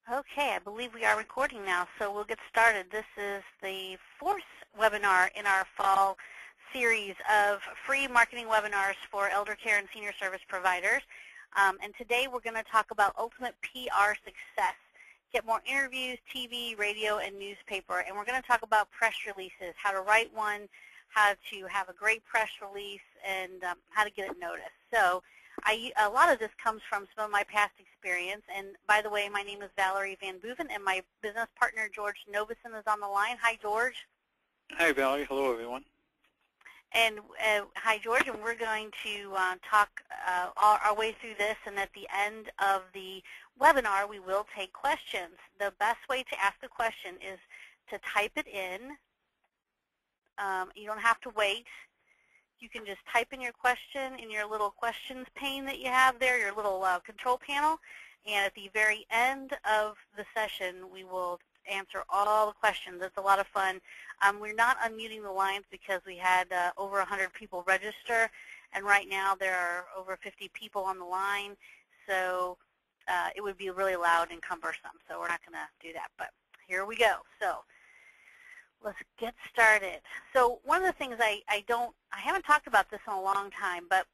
Okay, I believe we are recording now, so we'll get started. This is the fourth webinar in our fall series of free marketing webinars for elder care and senior service providers. And today we're going to talk about ultimate PR success. Get more interviews, TV, radio, and newspaper. And we're going to talk about press releases, how to write one, how to have a great press release, and how to get it noticed. So a lot of this comes from some of my past experience, and by the way, my name is Valerie Van Boeven, and my business partner, George Novison, is on the line. Hi, George. Hi, Valerie. Hello, everyone. And hi, George, and we're going to talk our way through this, and at the end of the webinar, we will take questions. The best way to ask a question is to type it in. You don't have to wait. You can just type in your question in your little questions pane that you have there, your little control panel, and at the very end of the session, we will answer all the questions. It's a lot of fun. We're not unmuting the lines because we had over 100 people register, and right now there are over 50 people on the line, so it would be really loud and cumbersome, so we're not going to do that, but here we go. So let's get started. So one of the things I haven't talked about this in a long time, but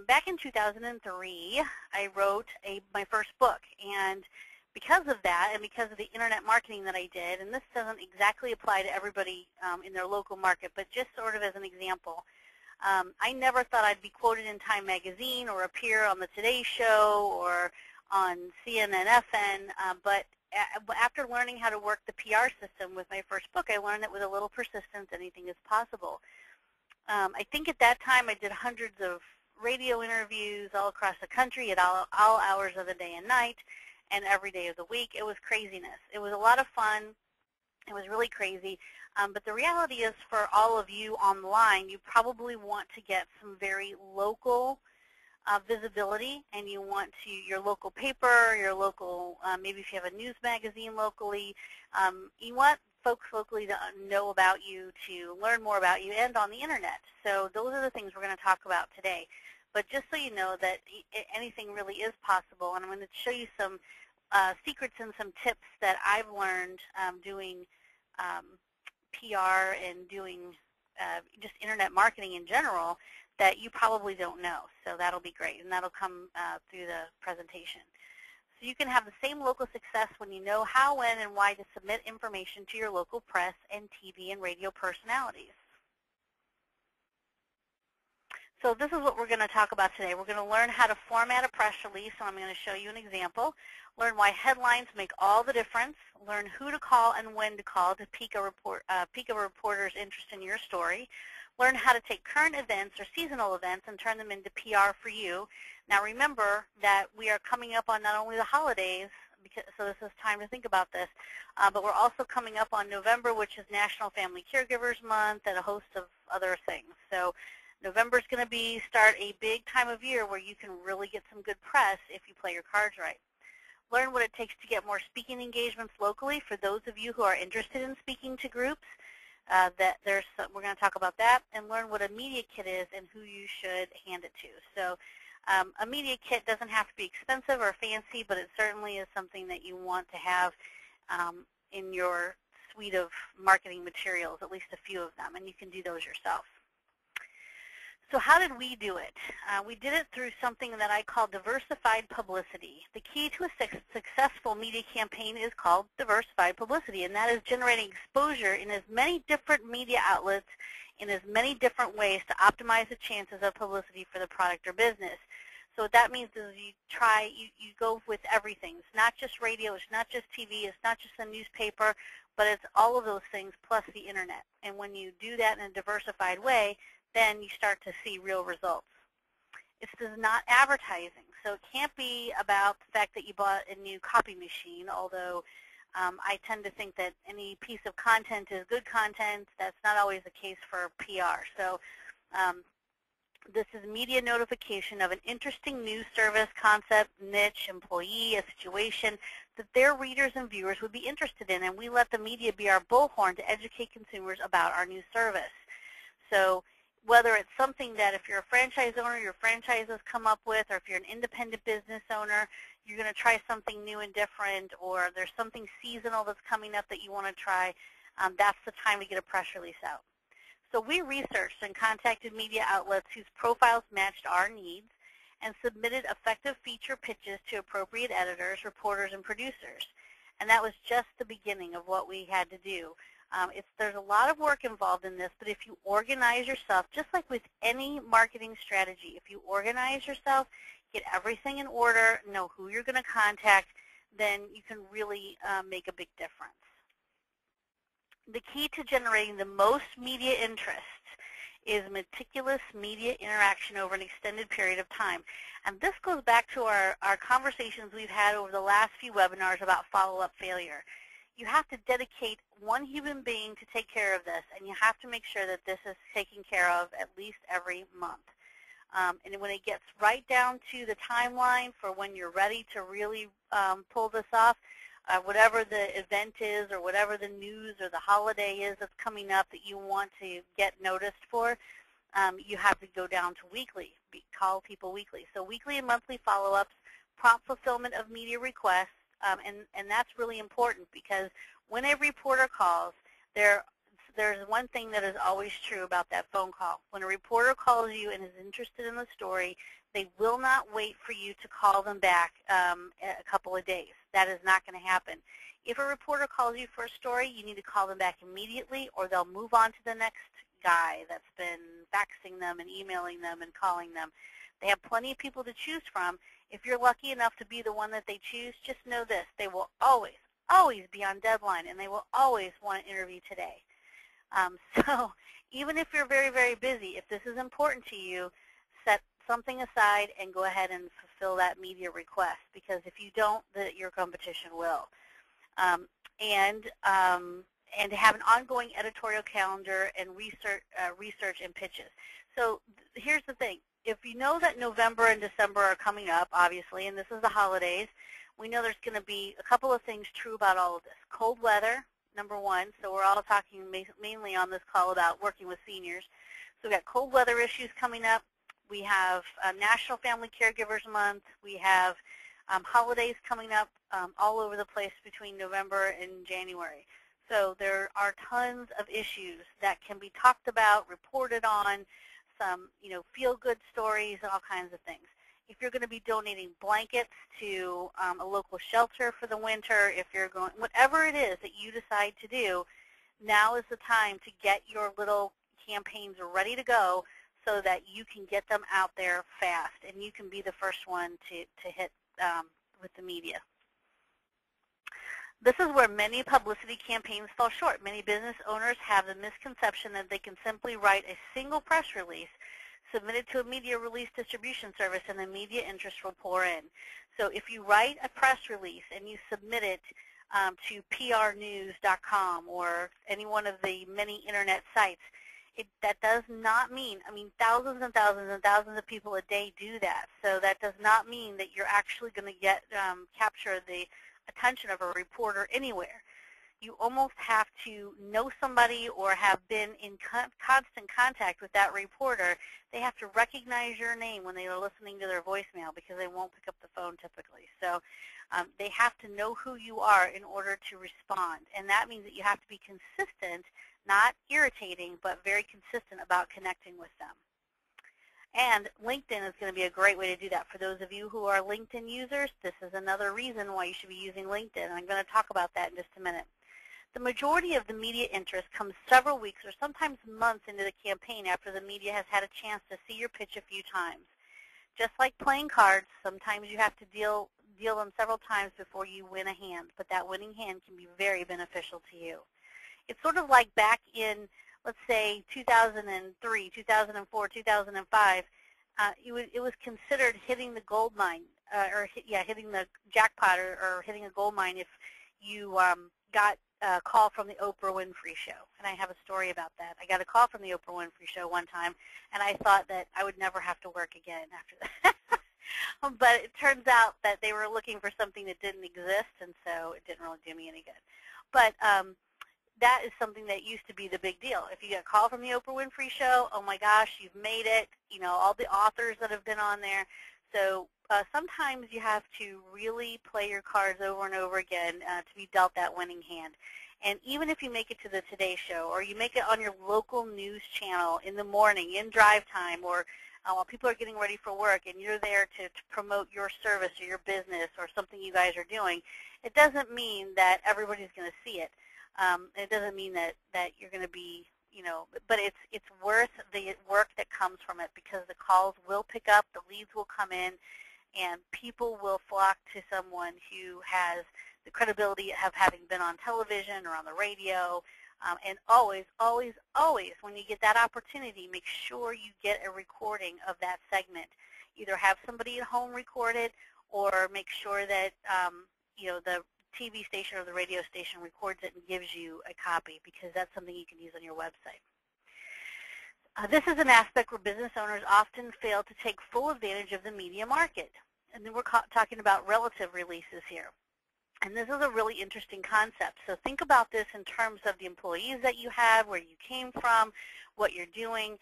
back in 2003, I wrote my first book, and because of that, and because of the internet marketing that I did, and this doesn't exactly apply to everybody in their local market, but just sort of as an example, I never thought I'd be quoted in Time Magazine or appear on the Today Show or on CNN-FN, but after learning how to work the PR system with my first book, I learned that with a little persistence, anything is possible. I think at that time I did hundreds of radio interviews all across the country at all hours of the day and night and every day of the week. It was craziness. It was a lot of fun. It was really crazy. But the reality is, for all of you online, you probably want to get some very local visibility, and you want to, your local paper, your local, maybe if you have a news magazine locally, you want folks locally to know about you, to learn more about you, and on the internet. So those are the things we're going to talk about today. But just so you know that anything really is possible, and I'm going to show you some secrets and some tips that I've learned doing PR and doing just internet marketing in general that you probably don't know. So that'll be great, and that'll come through the presentation. So you can have the same local success when you know how, when, and why to submit information to your local press and TV and radio personalities. So this is what we're going to talk about today. We're going to learn how to format a press release, and I'm going to show you an example. Learn why headlines make all the difference. Learn who to call and when to call to pique a reporter's interest in your story. Learn how to take current events or seasonal events and turn them into PR for you. Now remember that we are coming up on not only the holidays, so this is time to think about this, but we're also coming up on November, which is National Family Caregivers Month, and a host of other things. So November is going to start a big time of year where you can really get some good press if you play your cards right. Learn what it takes to get more speaking engagements locally for those of you who are interested in speaking to groups. We're going to talk about that, and learn what a media kit is and who you should hand it to. So a media kit doesn't have to be expensive or fancy, but it certainly is something that you want to have in your suite of marketing materials, at least a few of them, and you can do those yourself. So how did we do it? We did it through something that I call diversified publicity. The key to a successful media campaign is called diversified publicity, and that is generating exposure in as many different media outlets in as many different ways to optimize the chances of publicity for the product or business. So what that means is you go with everything. It's not just radio, it's not just TV, it's not just a newspaper, but it's all of those things plus the internet. And when you do that in a diversified way, then you start to see real results. This is not advertising, so it can't be about the fact that you bought a new copy machine, although I tend to think that any piece of content is good content. That's not always the case for PR. So this is media notification of an interesting news service, concept, niche, employee, a situation that their readers and viewers would be interested in, and we let the media be our bullhorn to educate consumers about our new service. So whether it's something that if you're a franchise owner, your franchise has come up with, or if you're an independent business owner, you're going to try something new and different, or there's something seasonal that's coming up that you want to try, that's the time to get a press release out. So we researched and contacted media outlets whose profiles matched our needs and submitted effective feature pitches to appropriate editors, reporters, and producers. And that was just the beginning of what we had to do. There's a lot of work involved in this, but if you organize yourself, just like with any marketing strategy, if you organize yourself, get everything in order, know who you're going to contact, then you can really make a big difference. The key to generating the most media interest is meticulous media interaction over an extended period of time. And this goes back to our conversations we've had over the last few webinars about follow-up failure. You have to dedicate one human being to take care of this, and you have to make sure that this is taken care of at least every month. And when it gets right down to the timeline for when you're ready to really pull this off, whatever the event is or whatever the news or the holiday is that's coming up that you want to get noticed for, you have to go down to weekly, call people weekly. So weekly and monthly follow-ups, prompt fulfillment of media requests, and that's really important because when a reporter calls, there's one thing that is always true about that phone call. When a reporter calls you and is interested in the story, they will not wait for you to call them back a couple of days. That is not going to happen. If a reporter calls you for a story, you need to call them back immediately, or they'll move on to the next guy that's been faxing them and emailing them and calling them. They have plenty of people to choose from. If you're lucky enough to be the one that they choose, just know this. They will always, always be on deadline, and they will always want to interview today. So even if you're very, very busy, if this is important to you, set something aside and go ahead and fulfill that media request, because if you don't, your competition will. And to have an ongoing editorial calendar and research and pitches. So here's the thing. If you know that November and December are coming up, obviously, and this is the holidays, we know there's going to be a couple of things true about all of this. Cold weather, number one. So we're all talking mainly on this call about working with seniors. So we've got cold weather issues coming up. We have National Family Caregivers Month. We have holidays coming up all over the place between November and January. So there are tons of issues that can be talked about, reported on, some feel-good stories, and all kinds of things. If you're going to be donating blankets to a local shelter for the winter, if you're going, whatever it is that you decide to do, now is the time to get your little campaigns ready to go so that you can get them out there fast and you can be the first one to hit with the media. This is where many publicity campaigns fall short. Many business owners have the misconception that they can simply write a single press release, submit it to a media release distribution service, and the media interest will pour in. So if you write a press release and you submit it to prnews.com or any one of the many internet sites, that does not mean, thousands and thousands and thousands of people a day do that. So that does not mean that you're actually going to capture the attention of a reporter anywhere. You almost have to know somebody or have been in constant contact with that reporter. They have to recognize your name when they are listening to their voicemail because they won't pick up the phone typically. So they have to know who you are in order to respond. And that means that you have to be consistent, not irritating, but very consistent about connecting with them. And LinkedIn is going to be a great way to do that. For those of you who are LinkedIn users, this is another reason why you should be using LinkedIn. And I'm going to talk about that in just a minute. The majority of the media interest comes several weeks or sometimes months into the campaign after the media has had a chance to see your pitch a few times. Just like playing cards, sometimes you have to deal them several times before you win a hand, but that winning hand can be very beneficial to you. It's sort of like back in, let's say, 2003, 2004, 2005, it was considered hitting the gold mine, hitting the jackpot or hitting a gold mine if you got a call from the Oprah Winfrey Show. And I have a story about that. I got a call from the Oprah Winfrey Show one time, and I thought that I would never have to work again after that. But it turns out that they were looking for something that didn't exist, and so it didn't really do me any good. But that is something that used to be the big deal. If you get a call from the Oprah Winfrey Show, oh my gosh, you've made it, all the authors that have been on there. So sometimes you have to really play your cards over and over again to be dealt that winning hand. And even if you make it to the Today Show, or you make it on your local news channel in the morning, in drive time, or while people are getting ready for work and you're there to promote your service or your business or something you guys are doing, it doesn't mean that everybody's going to see it. It doesn't mean that you're going to be, but it's worth the work that comes from it, because the calls will pick up, the leads will come in, and people will flock to someone who has the credibility of having been on television or on the radio. And always, always, always, when you get that opportunity, make sure you get a recording of that segment. Either have somebody at home record it, or make sure that the TV station or the radio station records it and gives you a copy, because that's something you can use on your website. This is an aspect where business owners often fail to take full advantage of the media market. And then we're talking about relative releases here. And this is a really interesting concept. So think about this in terms of the employees that you have, where you came from, what you're doing.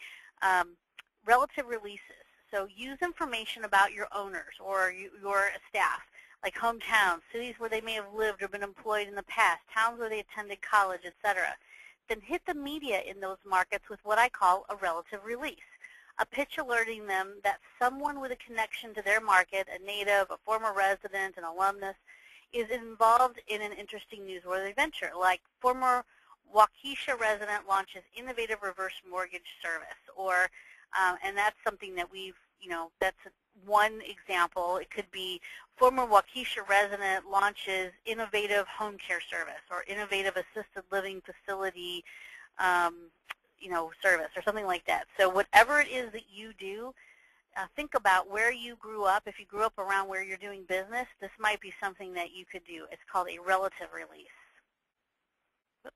Relative releases. So use information about your owners or your staff, like hometowns, cities where they may have lived or been employed in the past, towns where they attended college, etc. Then hit the media in those markets with what I call a relative release, a pitch alerting them that someone with a connection to their market, a native, a former resident, an alumnus, is involved in an interesting newsworthy venture, like former Waukesha resident launches innovative reverse mortgage service, or and that's something that we've, that's one example. It could be former Waukesha resident launches innovative home care service, or innovative assisted living facility, service, or something like that. So whatever it is that you do, think about where you grew up. If you grew up around where you're doing business, this might be something that you could do. It's called a relative release. Oops.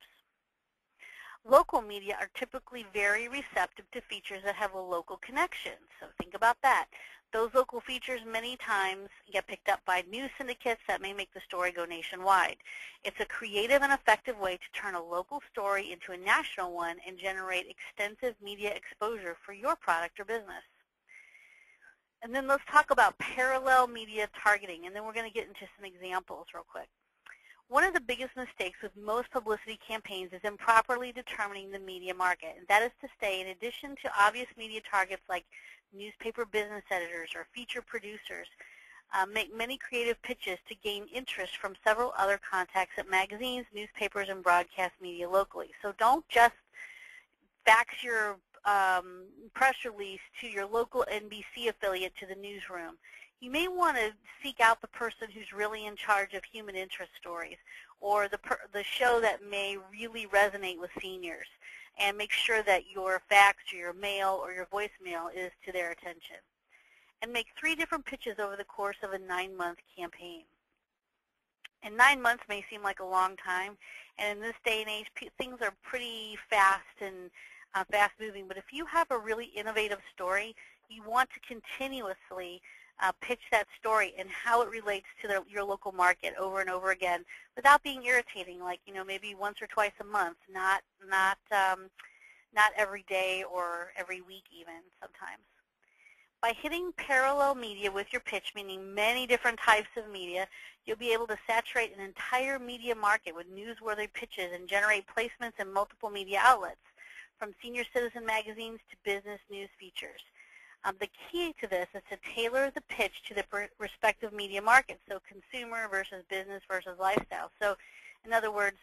Local media are typically very receptive to features that have a local connection. So think about that. Those local features many times get picked up by news syndicates that may make the story go nationwide. It's a creative and effective way to turn a local story into a national one and generate extensive media exposure for your product or business. And then let's talk about parallel media targeting, and then we're going to get into some examples real quick. One of the biggest mistakes with most publicity campaigns is improperly determining the media market, and that is to say, in addition to obvious media targets like newspaper business editors or feature producers, make many creative pitches to gain interest from several other contacts at magazines, newspapers, and broadcast media locally. So don't just fax your press release to your local NBC affiliate to the newsroom. You may want to seek out the person who's really in charge of human interest stories, or the show that may really resonate with seniors, and make sure that your fax or your mail or your voicemail is to their attention. And make 3 different pitches over the course of a 9-month campaign. And 9 months may seem like a long time, and in this day and age, things are pretty fast and fast-moving. But if you have a really innovative story, you want to continuously pitch that story and how it relates to your local market over and over again, without being irritating, like maybe once or twice a month, not every day or every week even sometimes. By hitting parallel media with your pitch, meaning many different types of media, you'll be able to saturate an entire media market with newsworthy pitches and generate placements in multiple media outlets, from senior citizen magazines to business news features. The key to this is to tailor the pitch to the respective media market, so consumer versus business versus lifestyle. So in other words,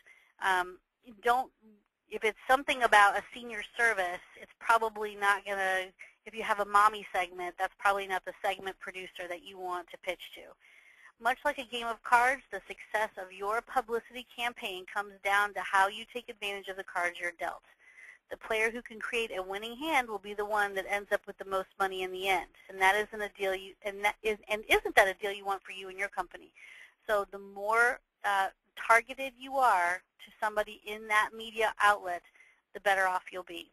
if it's something about a senior service, it's probably not going to, if you have a mommy segment, that's probably not the segment producer that you want to pitch to. Much like a game of cards, the success of your publicity campaign comes down to how you take advantage of the cards you're dealt. The player who can create a winning hand will be the one that ends up with the most money in the end, and that isn't a deal isn't that a deal you want for you and your company? So the more targeted you are to somebody in that media outlet, the better off you'll be.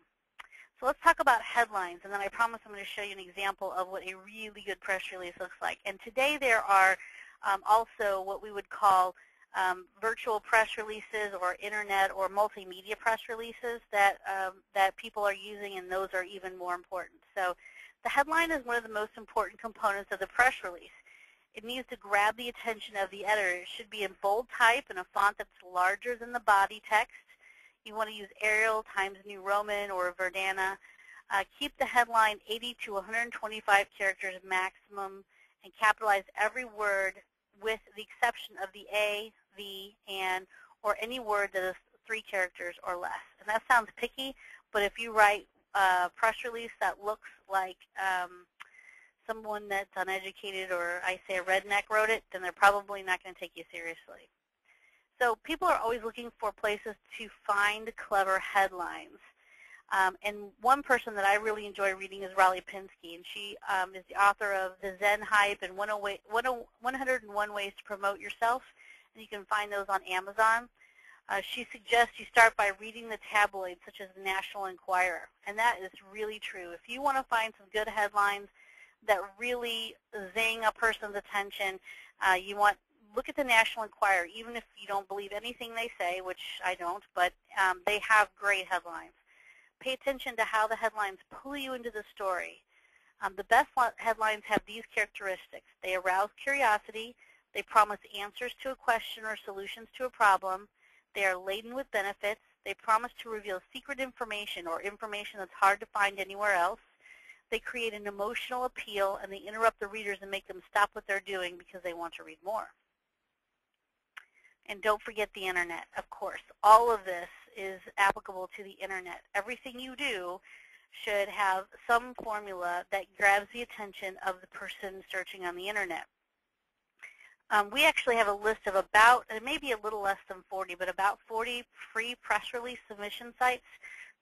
So let's talk about headlines, and then I promise I'm going to show you an example of what a really good press release looks like. And today there are also what we would call virtual press releases or internet or multimedia press releases that, that people are using, and those are even more important. So the headline is one of the most important components of the press release. It needs to grab the attention of the editor. It should be in bold type in a font that's larger than the body text. You want to use Arial, Times New Roman, or Verdana. Keep the headline 80 to 125 characters maximum, and capitalize every word with the exception of the A, the, and, or any word that is 3 characters or less. And that sounds picky, but if you write a press release that looks like someone that's uneducated, or I say a redneck wrote it, then they're probably not going to take you seriously. So people are always looking for places to find clever headlines. And one person that I really enjoy reading is Riley Pinsky, and she is the author of The Zen Hype and 101 Ways to Promote Yourself, and you can find those on Amazon. She suggests you start by reading the tabloids, such as the National Enquirer, and that is really true. If you want to find some good headlines that really zing a person's attention, look at the National Enquirer, even if you don't believe anything they say, which I don't, but they have great headlines. Pay attention to how the headlines pull you into the story. The best headlines have these characteristics. They arouse curiosity. They promise answers to a question or solutions to a problem. They are laden with benefits. They promise to reveal secret information or information that's hard to find anywhere else. They create an emotional appeal, and they interrupt the readers and make them stop what they're doing because they want to read more. And don't forget the internet, of course. All of this is applicable to the internet. Everything you do should have some formula that grabs the attention of the person searching on the internet. We actually have a list of about, it may be a little less than 40, but about 40 free press release submission sites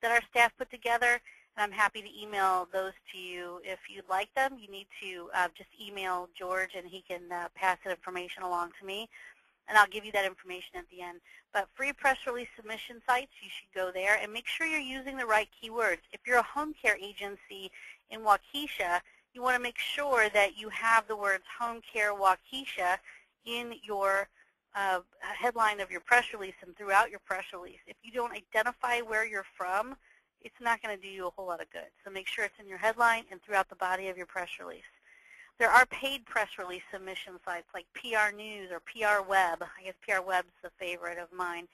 that our staff put together. And I'm happy to email those to you if you'd like them. You need to just email George, and he can pass that information along to me. And I'll give you that information at the end. But free press release submission sites, you should go there, and make sure you're using the right keywords. If you're a home care agency in Waukesha, you want to make sure that you have the words home care Waukesha in your headline of your press release and throughout your press release. If you don't identify where you're from, it's not going to do you a whole lot of good. So make sure it's in your headline and throughout the body of your press release. There are paid press release submission sites like PR News or PR Web. I guess PR Web's the favorite of mine.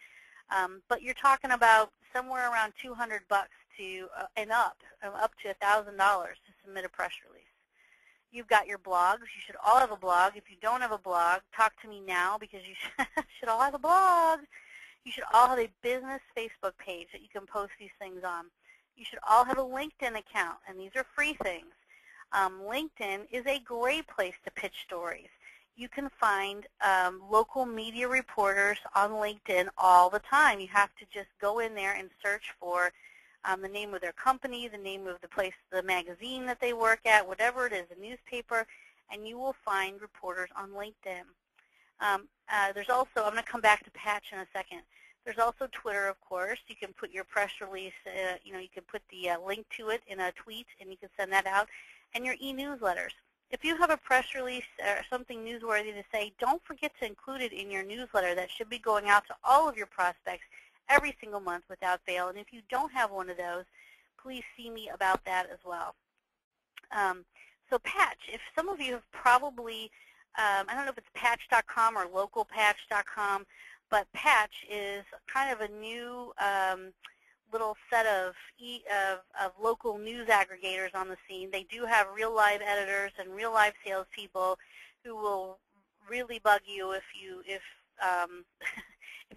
But you're talking about somewhere around $200 to and up to $1,000 to submit a press release. You've got your blogs. You should all have a blog. If you don't have a blog, talk to me now, because you should all have a blog. You should all have a business Facebook page that you can post these things on. You should all have a LinkedIn account, and these are free things. LinkedIn is a great place to pitch stories. You can find local media reporters on LinkedIn all the time. You have to just go in there and search for the name of their company, the name of the place, the magazine that they work at, whatever it is, a newspaper, and you will find reporters on LinkedIn. There's also, I'm going to come back to Patch in a second. There's also Twitter, of course. You can put your press release, you can put the link to it in a tweet, and you can send that out. And your e-newsletters. If you have a press release or something newsworthy to say, don't forget to include it in your newsletter. That should be going out to all of your prospects every single month without fail. And if you don't have one of those, please see me about that as well. So Patch, if some of you have probably, I don't know if it's patch.com or localpatch.com, but Patch is kind of a new little set of local news aggregators on the scene. They do have real live editors and real live salespeople who will really bug you if you if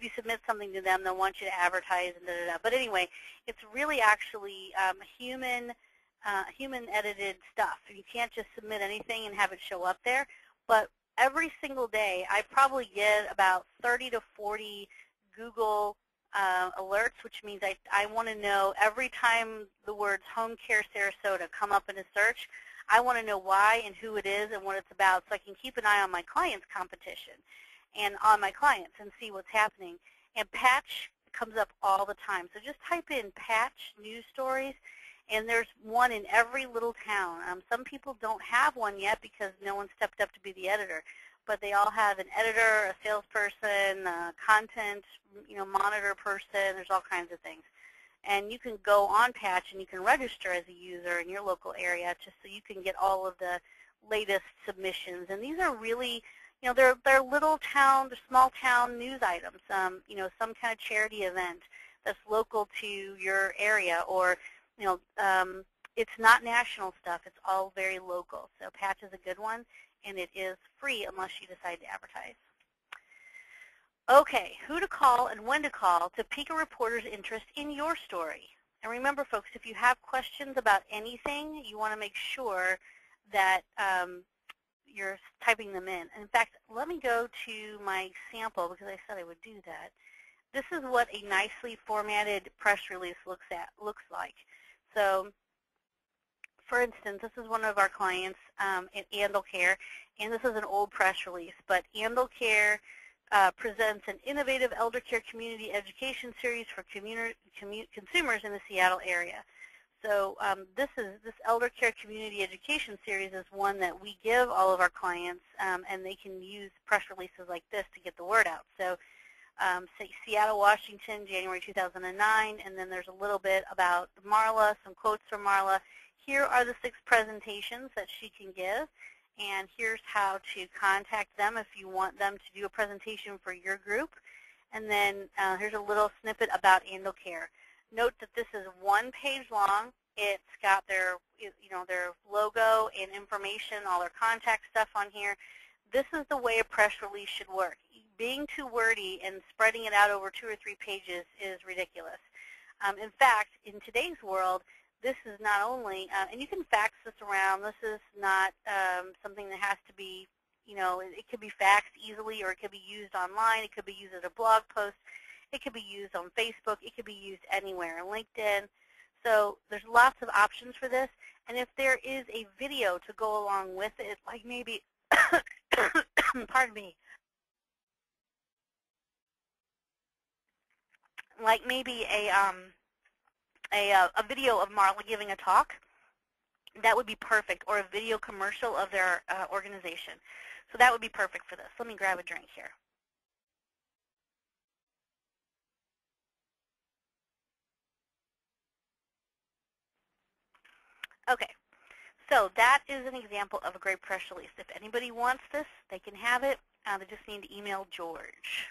you submit something to them. They'll want you to advertise and da-da-da. But anyway, it's really actually human edited stuff. You can't just submit anything and have it show up there. But every single day, I probably get about 30 to 40 Google alerts, which means I want to know every time the words home care Sarasota come up in a search, I want to know why and who it is and what it's about, so I can keep an eye on my clients' competition and on my clients and see what's happening. And Patch comes up all the time. So just type in Patch news stories, and there's one in every little town. Some people don't have one yet because no one stepped up to be the editor. but they all have an editor, a salesperson, a content, monitor person. There's all kinds of things. And you can go on Patch and you can register as a user in your local area just so you can get all of the latest submissions. And these are really, they're little town, they're small town news items. Some kind of charity event that's local to your area, or it's not national stuff. It's all very local. So Patch is a good one, and it is free unless you decide to advertise. Okay, who to call and when to call to pique a reporter's interest in your story. And remember, folks, if you have questions about anything, you want to make sure that you're typing them in. And in fact, let me go to my sample because I said I would do that. This is what a nicely formatted press release looks like. So, for instance, this is one of our clients at Andlecare, and this is an old press release, but Andlecare presents an innovative elder care community education series for consumers in the Seattle area. So this elder care community education series is one that we give all of our clients, and they can use press releases like this to get the word out. So say Seattle, Washington, January 2009, and then there's a little bit about Marla, some quotes from Marla. Here are the 6 presentations that she can give, and here's how to contact them if you want them to do a presentation for your group. And then here's a little snippet about Andlecare. Note that this is 1 page long. It's got their, their logo and information, all their contact stuff on here. This is the way a press release should work. Being too wordy and spreading it out over 2 or 3 pages is ridiculous. In fact, in today's world, this is not only, and you can fax this around. This is not something that has to be, it could be faxed easily, or it could be used online. It could be used as a blog post. It could be used on Facebook. It could be used anywhere, LinkedIn. So there's lots of options for this. And if there is a video to go along with it, like maybe, pardon me, like maybe a video of Marla giving a talk, that would be perfect, or a video commercial of their organization. So that would be perfect for this. Let me grab a drink here. Okay, so that is an example of a great press release. If anybody wants this, they can have it. They just need to email George.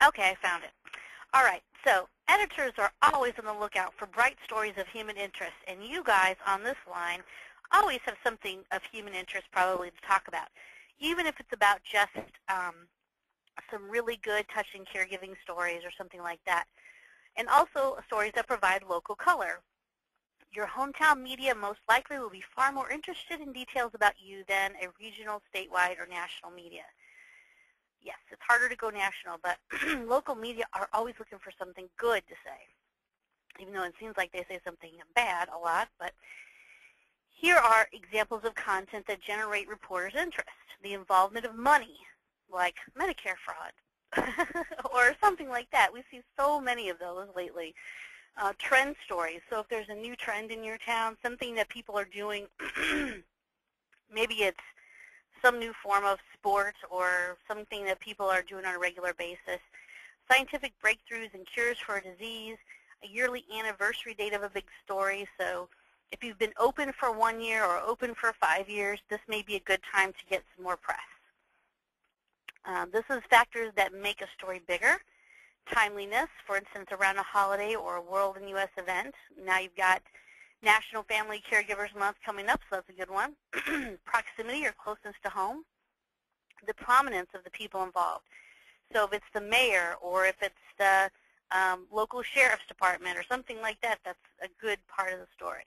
Okay, I found it. All right, so editors are always on the lookout for bright stories of human interest, and you guys on this line always have something of human interest probably to talk about, even if it's about just some really good touching caregiving stories or something like that, and also stories that provide local color. Your hometown media most likely will be far more interested in details about you than a regional, statewide, or national media. Yes, it's harder to go national, but local media are always looking for something good to say, even though it seems like they say something bad a lot. But here are examples of content that generate reporters' interest. The involvement of money, like Medicare fraud, or something like that. We see so many of those lately. Trend stories. So if there's a new trend in your town, something that people are doing, maybe it's some new form of sport or something that people are doing on a regular basis. Scientific breakthroughs and cures for a disease, a yearly anniversary date of a big story. So if you've been open for 1 year or open for 5 years, this may be a good time to get some more press. This is factors that make a story bigger. Timeliness, for instance, around a holiday or a World and U.S. event. Now you've got National Family Caregivers Month coming up, so that's a good one. Proximity or closeness to home. The prominence of the people involved. So if it's the mayor or if it's the local sheriff's department or something like that, that's a good part of the story.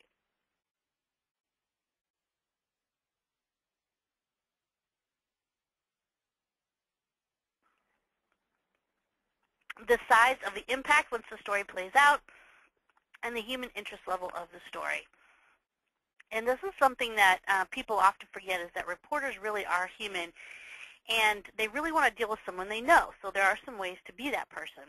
the size of the impact once the story plays out, and the human interest level of the story. And this is something that people often forget, is that reporters really are human, and they really want to deal with someone they know. So there are some ways to be that person.